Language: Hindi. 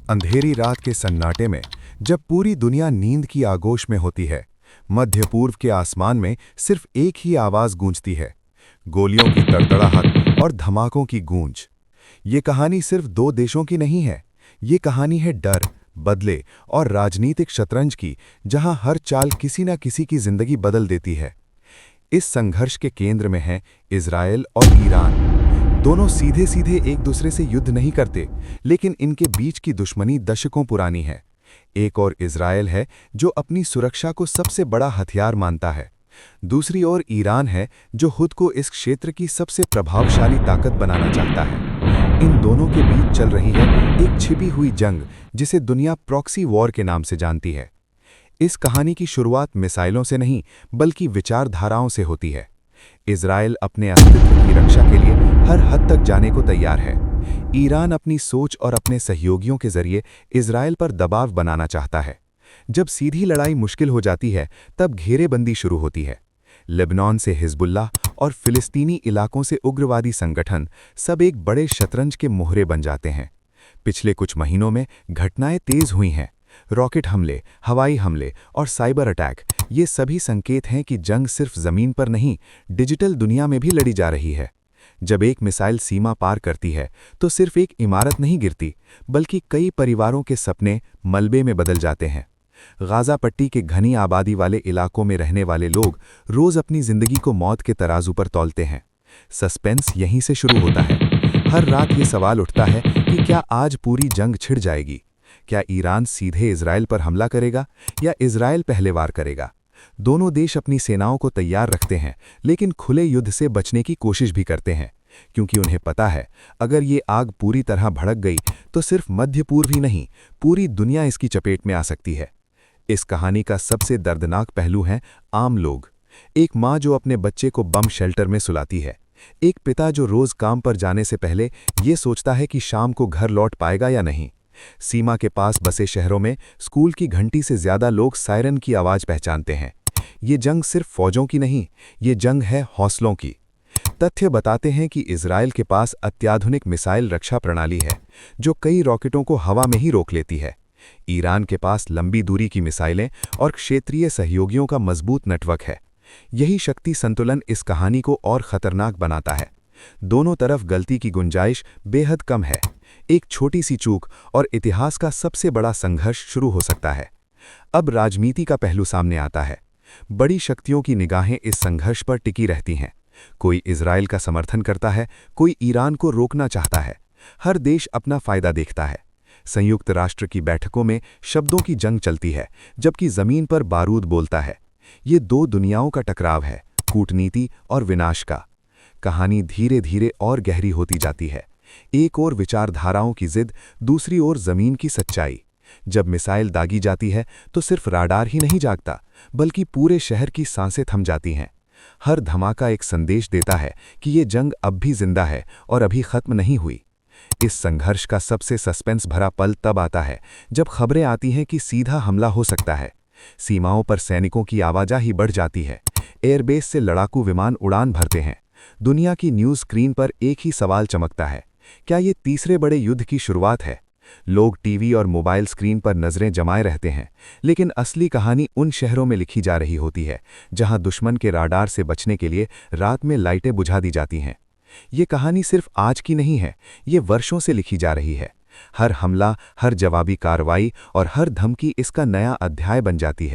अंधेरी रात के सन्नाटे में जब पूरी दुनिया नींद की आगोश में होती है, मध्य पूर्व के आसमान में सिर्फ एक ही आवाज गूंजती है, गोलियों की तड़तड़ाहट और धमाकों की गूंज। ये कहानी सिर्फ दो देशों की नहीं है, ये कहानी है डर, बदले और राजनीतिक शतरंज की, जहां हर चाल किसी न किसी की जिंदगी बदल देती है। इस संघर्ष के केंद्र में है इजराइल और ईरान। दोनों सीधे सीधे एक दूसरे से युद्ध नहीं करते, लेकिन इनके बीच की दुश्मनी दशकों पुरानी है। एक और इजराइल है जो अपनी सुरक्षा को सबसे बड़ा हथियार मानता है। दूसरी ओर ईरान है जो खुद को इस क्षेत्र की सबसे प्रभावशाली ताकत बनाना चाहता है। इन दोनों के बीच चल रही है एक छिपी हुई जंग, जिसे दुनिया प्रॉक्सी वॉर के नाम से जानती है। इस कहानी की शुरुआत मिसाइलों से नहीं, बल्कि विचारधाराओं से होती है। इजराइल अपने अस्तित्व की रक्षा के लिए हर हद तक जाने को तैयार है। ईरान अपनी सोच और अपने सहयोगियों के जरिए इजराइल पर दबाव बनाना चाहता है। जब सीधी लड़ाई मुश्किल हो जाती है, तब घेरेबंदी शुरू होती है। लेबनान से हिजबुल्लाह और फिलिस्तीनी इलाकों से उग्रवादी संगठन सब एक बड़े शतरंज के मोहरे बन जाते हैं। पिछले कुछ महीनों में घटनाएं तेज हुई हैं। रॉकेट हमले, हवाई हमले और साइबर अटैक, ये सभी संकेत हैं कि जंग सिर्फ जमीन पर नहीं, डिजिटल दुनिया में भी लड़ी जा रही है। जब एक मिसाइल सीमा पार करती है, तो सिर्फ एक इमारत नहीं गिरती, बल्कि कई परिवारों के सपने मलबे में बदल जाते हैं। गाजा पट्टी के घनी आबादी वाले इलाकों में रहने वाले लोग रोज अपनी जिंदगी को मौत के तराजू पर तौलते हैं। सस्पेंस यहीं से शुरू होता है। हर रात ये सवाल उठता है कि क्या आज पूरी जंग छिड़ जाएगी? क्या ईरान सीधे इजराइल पर हमला करेगा या इजराइल पहले वार करेगा? दोनों देश अपनी सेनाओं को तैयार रखते हैं, लेकिन खुले युद्ध से बचने की कोशिश भी करते हैं, क्योंकि उन्हें पता है अगर ये आग पूरी तरह भड़क गई तो सिर्फ मध्य पूर्व ही नहीं, पूरी दुनिया इसकी चपेट में आ सकती है। इस कहानी का सबसे दर्दनाक पहलू है आम लोग। एक माँ जो अपने बच्चे को बम शेल्टर में सुलाती है, एक पिता जो रोज काम पर जाने से पहले ये सोचता है कि शाम को घर लौट पाएगा या नहीं। सीमा के पास बसे शहरों में स्कूल की घंटी से ज्यादा लोग सायरन की आवाज पहचानते हैं। ये जंग सिर्फ फौजों की नहीं, ये जंग है हौसलों की। तथ्य बताते हैं कि इजराइल के पास अत्याधुनिक मिसाइल रक्षा प्रणाली है, जो कई रॉकेटों को हवा में ही रोक लेती है। ईरान के पास लंबी दूरी की मिसाइलें और क्षेत्रीय सहयोगियों का मजबूत नेटवर्क है। यही शक्ति संतुलन इस कहानी को और खतरनाक बनाता है। दोनों तरफ गलती की गुंजाइश बेहद कम है। एक छोटी सी चूक और इतिहास का सबसे बड़ा संघर्ष शुरू हो सकता है। अब राजनीति का पहलू सामने आता है। बड़ी शक्तियों की निगाहें इस संघर्ष पर टिकी रहती हैं। कोई इजराइल का समर्थन करता है, कोई ईरान को रोकना चाहता है। हर देश अपना फायदा देखता है। संयुक्त राष्ट्र की बैठकों में शब्दों की जंग चलती है, जबकि जमीन पर बारूद बोलता है। ये दो दुनियाओं का टकराव है, कूटनीति और विनाश का। कहानी धीरे धीरे और गहरी होती जाती है। एक ओर विचारधाराओं की जिद, दूसरी ओर जमीन की सच्चाई। जब मिसाइल दागी जाती है तो सिर्फ राडार ही नहीं जागता, बल्कि पूरे शहर की सांसें थम जाती हैं। हर धमाका एक संदेश देता है कि ये जंग अब भी जिंदा है और अभी खत्म नहीं हुई। इस संघर्ष का सबसे सस्पेंस भरा पल तब आता है जब खबरें आती हैं कि सीधा हमला हो सकता है। सीमाओं पर सैनिकों की आवाजाही बढ़ जाती है। एयरबेस से लड़ाकू विमान उड़ान भरते हैं। दुनिया की न्यूज़ स्क्रीन पर एक ही सवाल चमकता है, क्या ये तीसरे बड़े युद्ध की शुरुआत है? लोग टीवी और मोबाइल स्क्रीन पर नजरें जमाए रहते हैं, लेकिन असली कहानी उन शहरों में लिखी जा रही होती है जहां दुश्मन के राडार से बचने के लिए रात में लाइटें बुझा दी जाती हैं। ये कहानी सिर्फ आज की नहीं है, ये वर्षों से लिखी जा रही है। हर हमला, हर जवाबी कार्रवाई और हर धमकी इसका नया अध्याय बन जाती है।